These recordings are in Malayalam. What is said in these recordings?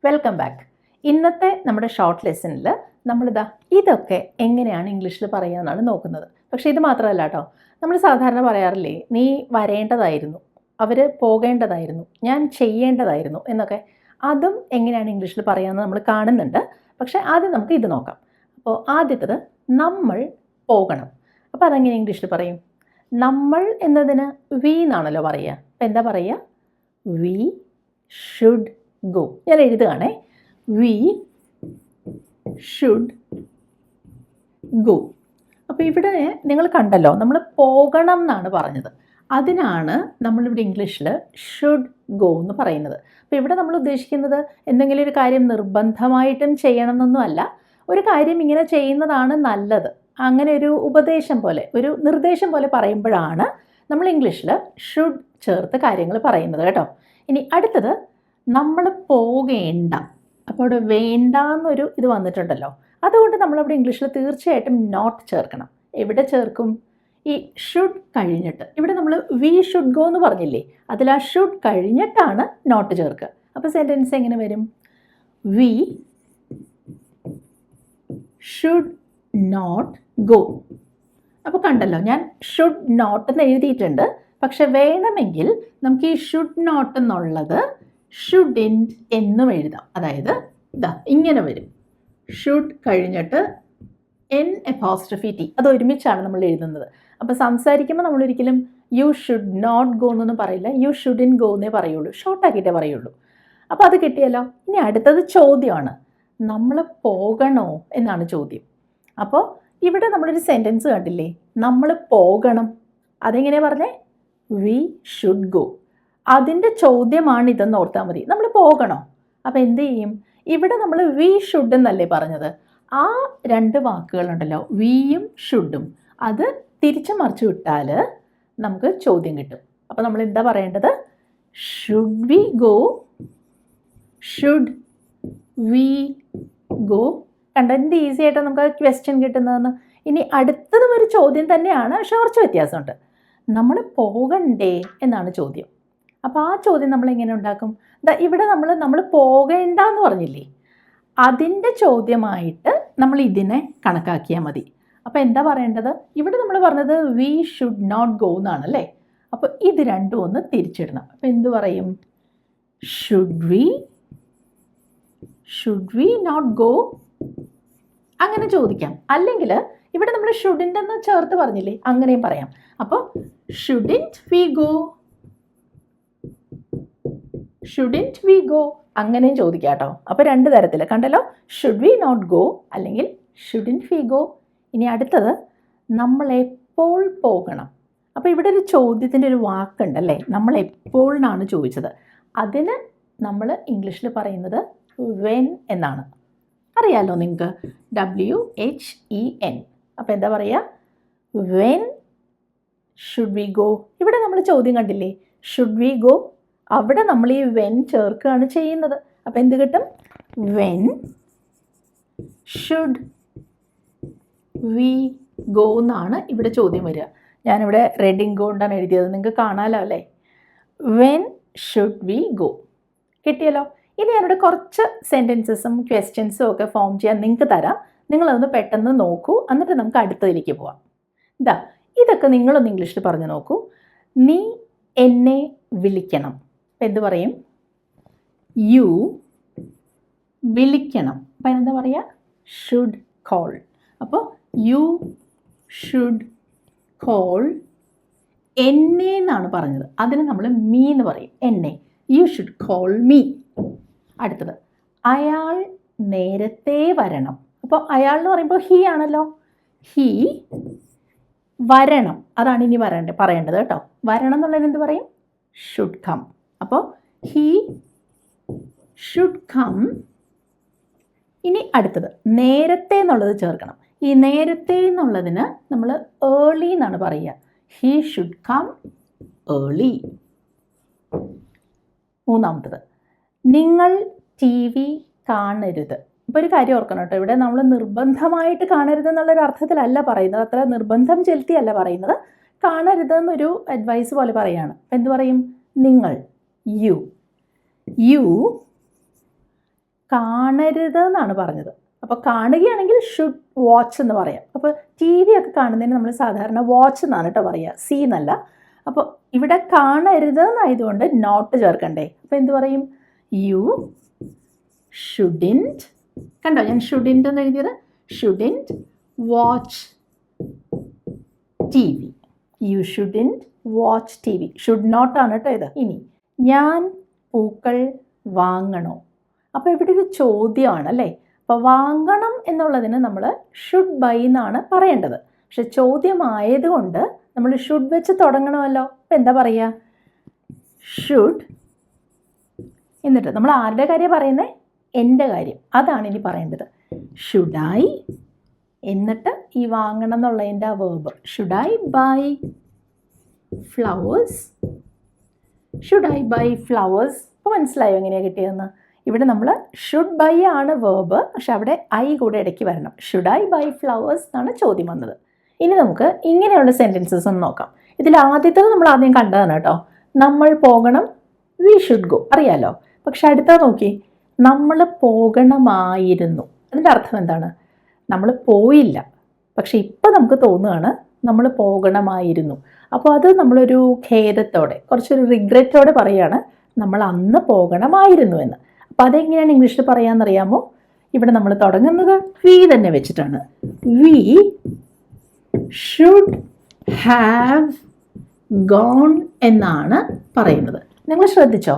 Welcome back. ഇന്നത്തെ നമ്മുടെ ഷോർട്ട് ലെസണിൽ നമ്മളിതാ ഇതൊക്കെ എങ്ങനെയാണ് ഇംഗ്ലീഷിൽ പറയാമെന്നാണ് നോക്കുന്നത്. പക്ഷേ ഇത് മാത്രമല്ല കേട്ടോ, നമ്മൾ സാധാരണ പറയാറില്ലേ, നീ വരേണ്ടതായിരുന്നു, അവർ പോകേണ്ടതായിരുന്നു, ഞാൻ ചെയ്യേണ്ടതായിരുന്നു എന്നൊക്കെ. അതും എങ്ങനെയാണ് ഇംഗ്ലീഷിൽ പറയാമെന്ന് നമ്മൾ കാണുന്നുണ്ട്. പക്ഷേ ആദ്യം നമുക്ക് ഇത് നോക്കാം. അപ്പോൾ ആദ്യത്തേത് നമ്മൾ പോകണം. അപ്പോൾ അതെങ്ങനെ ഇംഗ്ലീഷിൽ പറയും? നമ്മൾ എന്നതിന് വി എന്നാണല്ലോ പറയുക. അപ്പോൾ എന്താ പറയുക? We should go. ഞാൻ എഴുതുകയാണേ, വി ഷുഡ് ഗോ. അപ്പോൾ ഇവിടെ നിങ്ങൾ കണ്ടല്ലോ, നമ്മൾ പോകണം എന്നാണ് പറഞ്ഞത്. അതിനാണ് നമ്മളിവിടെ ഇംഗ്ലീഷിൽ ഷുഡ് ഗോ എന്ന് പറയുന്നത്. അപ്പോൾ ഇവിടെ നമ്മൾ ഉദ്ദേശിക്കുന്നത് എന്തെങ്കിലും ഒരു കാര്യം നിർബന്ധമായിട്ടും ചെയ്യണം എന്നൊന്നുമല്ല. ഒരു കാര്യം ഇങ്ങനെ ചെയ്യുന്നതാണ് നല്ലത്, അങ്ങനെ ഒരു ഉപദേശം പോലെ, ഒരു നിർദ്ദേശം പോലെ പറയുമ്പോഴാണ് നമ്മൾ ഇംഗ്ലീഷിൽ ഷുഡ് ചേർത്ത് കാര്യങ്ങൾ പറയുന്നത് കേട്ടോ. ഇനി അടുത്തത് നമ്മൾ പോകേണ്ട. അപ്പോൾ അവിടെ വേണ്ട എന്നൊരു ഇത് വന്നിട്ടുണ്ടല്ലോ, അതുകൊണ്ട് നമ്മളവിടെ ഇംഗ്ലീഷിൽ തീർച്ചയായിട്ടും നോട്ട് ചേർക്കണം. എവിടെ ചേർക്കും? ഈ ഷുഡ് കഴിഞ്ഞിട്ട്. ഇവിടെ നമ്മൾ വി ഷുഡ് ഗോ എന്ന് പറഞ്ഞില്ലേ, അതിൽ ആ ഷുഡ് കഴിഞ്ഞിട്ടാണ് നോട്ട് ചേർക്കുക. അപ്പോൾ സെൻറ്റൻസ് എങ്ങനെ വരും? We should not go. അപ്പോൾ കണ്ടല്ലോ, ഞാൻ ഷുഡ് നോട്ട് എന്ന് എഴുതിയിട്ടുണ്ട്. പക്ഷെ വേണമെങ്കിൽ നമുക്ക് ഈ ഷുഡ് നോട്ട് എന്നുള്ളത് ഷുഡിൻറ്റ് എന്നും എഴുതാം. അതായത് ഇതാ ഇങ്ങനെ വരും, ഷുഡ് കഴിഞ്ഞിട്ട് എൻ എപ്പോസ്ട്രഫി ടി, അത് ഒരുമിച്ചാണ് നമ്മൾ എഴുതുന്നത്. അപ്പോൾ സംസാരിക്കുമ്പോൾ നമ്മളൊരിക്കലും യു ഷുഡ് നോട്ട് ഗോ എന്നൊന്നും പറയില്ല, യു ഷുഡിൻ ഗോ എന്നേ പറയുള്ളൂ, ഷോർട്ടാക്കിയിട്ടേ പറയുള്ളൂ. അപ്പോൾ അത് കിട്ടിയല്ലോ. ഇനി അടുത്തത് ചോദ്യമാണ്, നമ്മൾ പോകണോ എന്നാണ് ചോദ്യം. അപ്പോൾ ഇവിടെ നമ്മളൊരു സെൻറ്റൻസ് കണ്ടില്ലേ, നമ്മൾ പോകണം. അതെങ്ങനെയാണ് പറഞ്ഞേ? We should go. അതിൻ്റെ ചോദ്യമാണ് ഇതെന്ന് ഓർത്താൽ മതി. നമ്മൾ പോകണോ? അപ്പോൾ എന്ത് ചെയ്യും? ഇവിടെ നമ്മൾ വി ഷുഡ് എന്നല്ലേ പറഞ്ഞത്. ആ രണ്ട് വാക്കുകളുണ്ടല്ലോ, വിയും ഷുഡും, അത് തിരിച്ചു മറിച്ച് വിട്ടാൽ നമുക്ക് ചോദ്യം കിട്ടും. അപ്പോൾ നമ്മൾ എന്താ പറയേണ്ടത്? Should we go, should we go. കണ്ട എന്ത് ഈസി ആയിട്ടാണ് നമുക്ക് ക്വസ്റ്റ്യൻ കിട്ടുന്നതെന്ന്. ഇനി അടുത്തതും ഒരു ചോദ്യം തന്നെയാണ്, പക്ഷെ കുറച്ച് വ്യത്യാസമുണ്ട്. നമ്മൾ പോകണ്ടേ എന്നാണ് ചോദ്യം. അപ്പോൾ ആ ചോദ്യം നമ്മൾ എങ്ങനെ ഉണ്ടാക്കും? ഇവിടെ നമ്മൾ പോകേണ്ട എന്ന് പറഞ്ഞില്ലേ, അതിൻ്റെ ചോദ്യമായിട്ട് നമ്മൾ ഇതിനെ കണക്കാക്കിയാൽ മതി. അപ്പോൾ എന്താ പറയേണ്ടത്? ഇവിടെ നമ്മൾ പറഞ്ഞത് വി ഷുഡ് നോട്ട് ഗോ എന്നാണല്ലേ. അപ്പോൾ ഇത് രണ്ടും ഒന്ന് തിരിച്ചിടണം. അപ്പോൾ എന്ത് പറയും? ഷുഡ് വി നോട്ട് ഗോ, അങ്ങനെ ചോദിക്കാം. അല്ലെങ്കിൽ ഇവിടെ നമ്മൾ ഷുഡിൻ്റ് എന്ന് ചേർത്ത് പറഞ്ഞില്ലേ, അങ്ങനെയും പറയാം. അപ്പോൾ shouldn't we go, shouldn't we go, അങ്ങനെയും ചോദിക്കാം കേട്ടോ. അപ്പോൾ രണ്ട് തരത്തിൽ കണ്ടല്ലോ, ഷുഡ് വി നോട്ട് ഗോ അല്ലെങ്കിൽ ഷുഡിൻറ്റ് വി ഗോ. ഇനി അടുത്തത് നമ്മളെപ്പോൾ പോകണം. അപ്പോൾ ഇവിടെ ഒരു ചോദ്യത്തിൻ്റെ ഒരു വാക്കുണ്ടല്ലേ, നമ്മളെപ്പോൾ എന്നാണ് ചോദിച്ചത്. അതിന് നമ്മൾ ഇംഗ്ലീഷിൽ പറയുന്നത് വെൻ എന്നാണ്. അറിയാമല്ലോ നിങ്ങൾക്ക്, WHEN. അപ്പോൾ എന്താ പറയുക? When should we go. ഇവിടെ നമ്മൾ ചോദ്യം കണ്ടില്ലേ, ഷുഡ് വി ഗോ, അവിടെ നമ്മൾ ഈ വെൻ ചേർക്കുകയാണ് ചെയ്യുന്നത്. അപ്പോൾ എന്ത് കിട്ടും? വെൻ ഷുഡ് വി ഗോ എന്നാണ് ഇവിടെ ചോദ്യം വരിക. ഞാനിവിടെ റെഡിങ് ഗോ കൊണ്ടാണ് എഴുതിയത്, നിങ്ങൾക്ക് കാണാമല്ലോ അല്ലേ. വെൻ ഷുഡ് വി ഗോ കിട്ടിയല്ലോ. ഇനി ഞാനിവിടെ കുറച്ച് സെൻറ്റൻസസും ക്വസ്റ്റ്യൻസും ഒക്കെ ഫോം ചെയ്യാൻ നിങ്ങൾക്ക് തരാം. നിങ്ങളതൊന്ന് പെട്ടെന്ന് നോക്കൂ, എന്നിട്ട് നമുക്ക് അടുത്തതിലേക്ക് പോവാം. ഇതൊക്കെ നിങ്ങളൊന്ന് ഇംഗ്ലീഷിൽ പറഞ്ഞു നോക്കൂ. നീ എന്നെ വിളിക്കണം. അപ്പം എന്ത് പറയും? യു വിളിക്കണം. അപ്പം എന്താ പറയുക? Should call. അപ്പോൾ യു ഷുഡ് കോൾ എന്നെ എന്നാണ് പറഞ്ഞത്. അതിന് നമ്മൾ മീ എന്ന് പറയും, എന്നെ. You should call me. അടുത്തത്, അയാൾ നേരത്തെ വരണം. അപ്പോൾ അയാൾ എന്ന് പറയുമ്പോൾ ഹീ ആണല്ലോ, ഹീ വരണം. അതാണ് ഇനി പറയേണ്ടത് കേട്ടോ. വരണം എന്നുള്ളതിന് എന്ത് പറയും? Should come. അപ്പോൾ ഹീ ഷുഡ് കം. ഇനി അടുത്തത് നേരത്തെ എന്നുള്ളത് ചേർക്കണം. ഈ നേരത്തെ എന്നുള്ളതിന് നമ്മൾ ഏർലി എന്നാണ് പറയുക. He should come early. മൂന്നാമത്തത്, നിങ്ങൾ TV കാണരുത്. ഇപ്പോൾ ഒരു കാര്യം ഓർക്കണം കേട്ടോ, ഇവിടെ നമ്മൾ നിർബന്ധമായിട്ട് കാണരുത് എന്നുള്ളൊരു അർത്ഥത്തിലല്ല പറയുന്നത്, അത്ര നിർബന്ധം ചെലുത്തിയല്ല പറയുന്നത്. കാണരുത് എന്നൊരു അഡ്വൈസ് പോലെ പറയുകയാണ്. അപ്പം എന്ത് പറയും? നിങ്ങൾ, യു കാണരുത് എന്നാണ് പറഞ്ഞത്. അപ്പോൾ കാണുകയാണെങ്കിൽ ഷുഡ് വാച്ച് എന്ന് പറയാം. അപ്പോൾ ടി വി ഒക്കെ കാണുന്നതിന് നമ്മൾ സാധാരണ വാച്ച് എന്നാണ് കേട്ടോ പറയുക, സീ എന്നല്ല. അപ്പോൾ ഇവിടെ കാണരുത് എന്നായതുകൊണ്ട് നോട്ട് ചേർക്കണ്ടേ. അപ്പോൾ എന്ത് പറയും? യു ഷുഡിൻറ്റ്, കണ്ടോ ഞാൻ ഷുഡിൻറ്റ് എന്ന് എഴുതിയത്, shouldn't watch T V. You shouldn't watch T V. Should not ആണ് കേട്ടോ ഇത്. ഇനി ഞാൻ പൂക്കൾ വാങ്ങണോ? അപ്പോൾ ഇവിടെ ഒരു ചോദ്യമാണ് അല്ലേ. അപ്പോൾ വാങ്ങണം എന്നുള്ളതിന് നമ്മൾ ഷുഡ് ബൈ എന്നാണ് പറയേണ്ടത്. പക്ഷെ ചോദ്യമായതുകൊണ്ട് നമ്മൾ ഷുഡ് വെച്ച് തുടങ്ങണമല്ലോ. അപ്പോൾ എന്താ പറയുക? ഷുഡ്, എന്നിട്ട് നമ്മൾ ആരുടെ കാര്യം പറയുന്നത്? എൻ്റെ കാര്യം. അതാണ് ഇനി പറയേണ്ടത്. ഷുഡ് ഐ, എന്നിട്ട് ഈ വാങ്ങണം എന്നുള്ളതിൻ്റെ ആ verb. Should I buy flowers? Should I buy flowers? ഇപ്പോൾ മനസ്സിലായോ എങ്ങനെയാണ് കിട്ടിയതെന്ന്? ഇവിടെ നമ്മൾ ഷുഡ് ബൈ ആണ് വേർബ്, പക്ഷെ അവിടെ ഐ കൂടെ ഇടയ്ക്ക് വരണം. ഷുഡ് ഐ ബൈ ഫ്ലവേഴ്സ് എന്നാണ് ചോദ്യം വന്നത്. ഇനി നമുക്ക് ഇങ്ങനെയുള്ള സെൻറ്റൻസസ് ഒന്ന് നോക്കാം. ഇതിൽ ആദ്യത്തേത് നമ്മൾ ആദ്യം കണ്ടതാണ് കേട്ടോ. നമ്മൾ പോകണം, വി ഷുഡ് ഗോ, അറിയാലോ. പക്ഷെ അടുത്തത് നോക്കി, നമ്മൾ പോകണമായിരുന്നു. അതിൻ്റെ അർത്ഥം എന്താണ്? നമ്മൾ പോയില്ല, പക്ഷെ ഇപ്പം നമുക്ക് തോന്നുകയാണ് നമ്മൾ പോകണമായിരുന്നു. അപ്പോൾ അത് നമ്മളൊരു ഖേദത്തോടെ, കുറച്ചൊരു റിഗ്രറ്റോടെ പറയുകയാണ് നമ്മൾ അന്ന് പോകണമായിരുന്നു എന്ന്. അപ്പോൾ അതെങ്ങനെയാണ് ഇംഗ്ലീഷിൽ പറയാമെന്നറിയാമോ? ഇവിടെ നമ്മൾ തുടങ്ങുന്നത് വി തന്നെ വെച്ചിട്ടാണ്. വി ഷുഡ് ഹാവ് ഗോൺ എന്നാണ് പറയുന്നത്. നിങ്ങൾ ശ്രദ്ധിച്ചോ?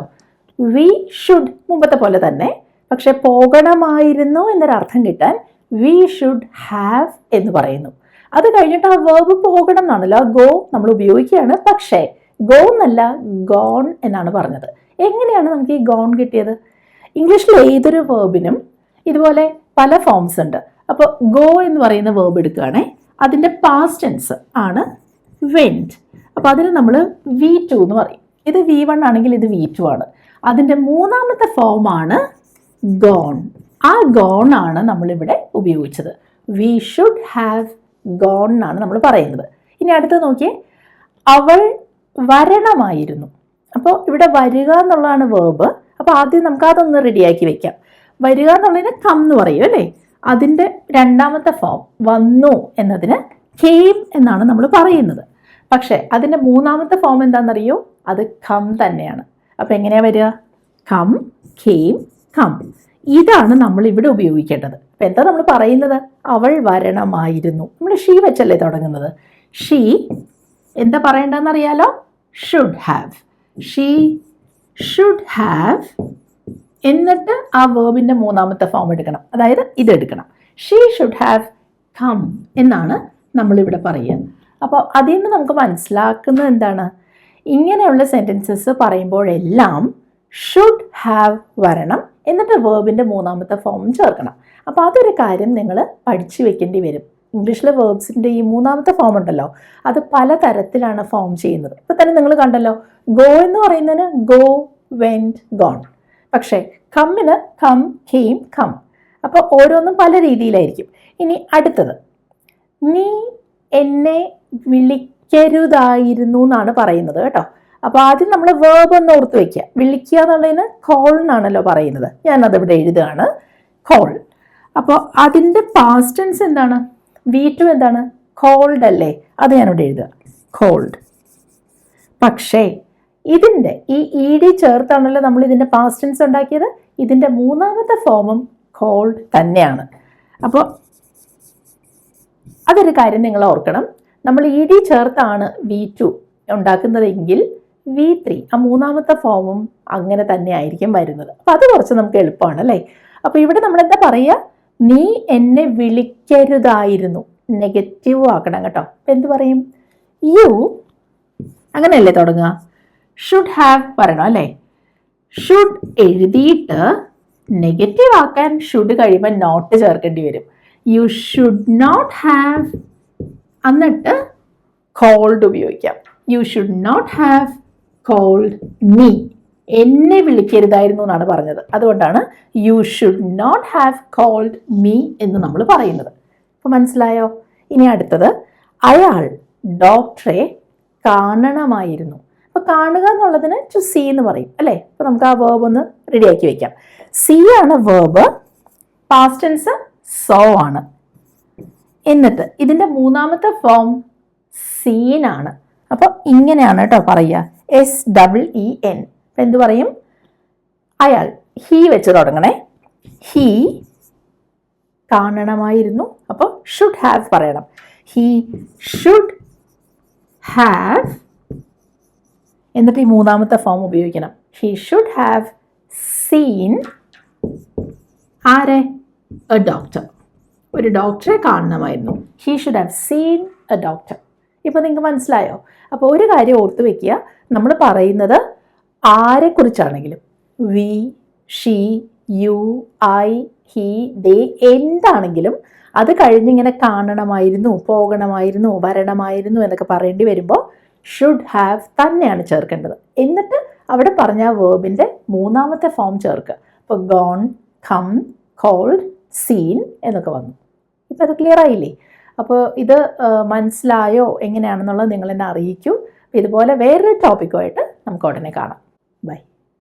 വി ഷുഡ് മുമ്പത്തെ പോലെ തന്നെ, പക്ഷെ പോകണമായിരുന്നു എന്നൊരർത്ഥം കിട്ടാൻ വി ഷുഡ് ഹാവ് എന്ന് പറയുന്നു. അത് കഴിഞ്ഞിട്ട് ആ വേർബ് പോകണം എന്നാണല്ലോ, ഗോ നമ്മൾ ഉപയോഗിക്കുകയാണ്. പക്ഷേ ഗോ എന്നല്ല, ഗോൺ എന്നാണ് പറഞ്ഞത്. എങ്ങനെയാണ് നമുക്ക് ഈ ഗോൺ കിട്ടിയത്? ഇംഗ്ലീഷിൽ ഏതൊരു വേർബിനും ഇതുപോലെ പല ഫോംസ് ഉണ്ട്. അപ്പോൾ ഗോ എന്ന് പറയുന്ന വേർബ് എടുക്കുകയാണെ, അതിൻ്റെ പാസ്റ്റ് ടെൻസ് ആണ് വെൻറ്റ്. അപ്പോൾ അതിന് നമ്മൾ V2 എന്ന് പറയും. ഇത് V1 ആണെങ്കിൽ ഇത് V2 ആണ്. അതിൻ്റെ മൂന്നാമത്തെ ഫോമാണ് ഗോൺ. ആ ഗോൺ ആണ് നമ്മളിവിടെ ഉപയോഗിച്ചത്. വി ഷുഡ് ഹാവ് ഗോൺ എന്നാണ് നമ്മൾ പറയുന്നത്. ഇനി അടുത്ത് നോക്കിയേ, അവൾ വരണമായിരുന്നു. അപ്പോൾ ഇവിടെ വരിക എന്നുള്ളതാണ് വേർബ്. അപ്പോൾ ആദ്യം നമുക്ക് അതൊന്ന് റെഡിയാക്കി വെക്കാം. വരിക എന്നുള്ളതിന് കം എന്ന് പറയും അല്ലേ. അതിൻ്റെ രണ്ടാമത്തെ ഫോം വന്നു എന്നതിന് കെയിം എന്നാണ് നമ്മൾ പറയുന്നത്. പക്ഷേ അതിൻ്റെ മൂന്നാമത്തെ ഫോം എന്താണെന്നറിയോ? അത് കം തന്നെയാണ്. അപ്പോൾ എങ്ങനെയാണ് വരിക? Come, came, come. ഇതാണ് നമ്മൾ ഇവിടെ ഉപയോഗിക്കേണ്ടത്. അപ്പം എന്താ നമ്മൾ പറയുന്നത്? അവൾ വരണമായിരുന്നു. നമ്മൾ ഷീ വെച്ചല്ലേ തുടങ്ങുന്നത്. ഷീ എന്താ പറയേണ്ടതെന്നറിയാലോ? Should have. She should have, എന്നിട്ട് ആ വേർബിൻ്റെ മൂന്നാമത്തെ ഫോം എടുക്കണം, അതായത് ഇതെടുക്കണം. ഷീ ഷുഡ് ഹാവ് കം എന്നാണ് നമ്മളിവിടെ പറയുക. അപ്പോൾ അതിൽ നിന്ന് നമുക്ക് മനസ്സിലാക്കുന്നത് എന്താണ്? ഇങ്ങനെയുള്ള സെൻറ്റൻസസ് പറയുമ്പോഴെല്ലാം ഷുഡ് ഹാവ് വരണം, എന്നിട്ട് വേർബിൻ്റെ മൂന്നാമത്തെ ഫോം ചേർക്കണം. അപ്പോൾ അതൊരു കാര്യം നിങ്ങൾ പഠിച്ചു വെക്കേണ്ടി വരും. ഇംഗ്ലീഷിലെ വേർബ്സിൻ്റെ ഈ മൂന്നാമത്തെ ഫോം ഉണ്ടല്ലോ, അത് പല തരത്തിലാണ് ഫോം ചെയ്യുന്നത്. ഇപ്പോൾ തന്നെ നിങ്ങൾ കണ്ടല്ലോ, ഗോ എന്ന് പറയുന്നതിന് ഗോ, വെൻറ്റ്, ഗോൺ. പക്ഷേ കമ്മിന് കം, കെയിം, കം. അപ്പോൾ ഓരോന്നും പല രീതിയിലായിരിക്കും. ഇനി അടുത്തത്, നീ എന്നെ വിളിക്കരുതായിരുന്നു എന്നാണ് പറയുന്നത് കേട്ടോ. അപ്പോൾ ആദ്യം നമ്മൾ വേർബ് ഒന്ന് ഓർത്ത് വയ്ക്കുക. വിളിക്കുക എന്നുള്ളതിന് കോൾ എന്നാണല്ലോ പറയുന്നത്. ഞാനതിവിടെ എഴുതുകയാണ്, കോൾ. അപ്പോൾ അതിൻ്റെ പാസ്റ്റ് ടെൻസ് എന്താണ്? V2 എന്താണ്? കോൾഡ് അല്ലേ. അത് ഞാനിവിടെ എഴുതുക, കോൾഡ്. പക്ഷേ ഇതിൻ്റെ ഈ ED ചേർത്താണല്ലോ നമ്മൾ ഇതിൻ്റെ പാസ്റ്റ് ടെൻസ് ഉണ്ടാക്കിയത്. ഇതിൻ്റെ മൂന്നാമത്തെ ഫോമും കോൾഡ് തന്നെയാണ്. അപ്പോൾ അതൊരു കാര്യം നിങ്ങൾ ഓർക്കണം. നമ്മൾ ED ചേർത്താണ് V2 ഉണ്ടാക്കുന്നതെങ്കിൽ V3 ആ മൂന്നാമത്തെ ഫോമും അങ്ങനെ തന്നെ ആയിരിക്കും വരുന്നത്. അപ്പോൾ അത് കുറച്ച് നമുക്ക് എളുപ്പമാണ് അല്ലേ. അപ്പോൾ ഇവിടെ നമ്മൾ എന്താ പറയുക? നീ എന്നെ വിളിക്കരുതായിരുന്നു. നെഗറ്റീവ് ആക്കണം കേട്ടോ. അപ്പം എന്ത് പറയും? യു, അങ്ങനെയല്ലേ തുടങ്ങുക? ഷുഡ് ഹാവ് പറയണം അല്ലേ. ഷുഡ് എഴുതിയിട്ട് നെഗറ്റീവ് ആക്കാൻ ഷുഡ് കഴിയുമ്പോൾ നോട്ട് ചേർക്കേണ്ടി വരും. യു ഷുഡ് നോട്ട് ഹാവ്, എന്നിട്ട് കോൾഡ് ഉപയോഗിക്കാം. You should not have called me. എന്നെ വിളിക്കരുതായിരുന്നു എന്നാണ് പറഞ്ഞത്. അതുകൊണ്ടാണ് you should not have called me എന്ന് നമ്മൾ പറയുന്നത്. അപ്പോൾ മനസ്സിലായോ? ഇനി അടുത്തത്, അയാൾ ഡോക്ടറെ കാണണമായിരുന്നു. അപ്പോൾ കാണുക എന്നുള്ളതിന് ടു സീ എന്ന് പറയും അല്ലേ. അപ്പോൾ നമുക്ക് ആ വേർബ് ഒന്ന് റെഡിയാക്കി വെക്കാം. സീ ആണ് വേർബ്, പാസ്റ്റ് ടെൻസ് സോ ആണ്. എന്നിട്ട് ഇതിൻ്റെ മൂന്നാമത്തെ ഫോം സീൻ ആണ്. അപ്പോൾ ഇങ്ങനെയാണ് കേട്ടോ പറയുക, SEEN. അപ്പം എന്ത് പറയും? അയാൾ ഹീ വെച്ച് തുടങ്ങണേ. ഹീ കാണണമായിരുന്നു, അപ്പോൾ ഷുഡ് ഹാവ് പറയണം. ഹീ ഷുഡ് ഹാവ്, എന്നിട്ട് ഈ മൂന്നാമത്തെ ഫോം ഉപയോഗിക്കണം. ഹീ ഷുഡ് ഹാവ് സീൻ ആരെ? A doctor. ഒരു ഡോക്ടറെ കാണണമായിരുന്നു. He should have seen a doctor. ഇപ്പോൾ നിങ്ങൾക്ക് മനസ്സിലായോ? അപ്പോൾ ഒരു കാര്യം ഓർത്ത് വെക്കുക, നമ്മൾ പറയുന്നത് ആരെക്കുറിച്ചാണെങ്കിലും we, she, you, I, he, they എന്താണെങ്കിലും അത് കഴിഞ്ഞിങ്ങനെ കാണണമായിരുന്നു, പോകണമായിരുന്നു, വരണമായിരുന്നു എന്നൊക്കെ പറയേണ്ടി വരുമ്പോൾ ഷുഡ് ഹാവ് തന്നെയാണ് ചേർക്കേണ്ടത്. എന്നിട്ട് അവിടെ പറഞ്ഞ വേർബിൻ്റെ മൂന്നാമത്തെ ഫോം ചേർക്കുക. ഇപ്പോൾ ഗോൺ, കം, കോൾഡ്, സീൻ എന്നൊക്കെ വന്നു. ഇപ്പം അത് ക്ലിയർ ആയില്ലേ? അപ്പോൾ ഇത് മനസ്സിലായോ എങ്ങനെയാണെന്നുള്ളത് നിങ്ങൾ എന്നെ അറിയിക്കൂ. ഇതുപോലെ വേറൊരു ടോപ്പിക്കുമായിട്ട് നമുക്ക് ഉടനെ കാണാം. ബൈ.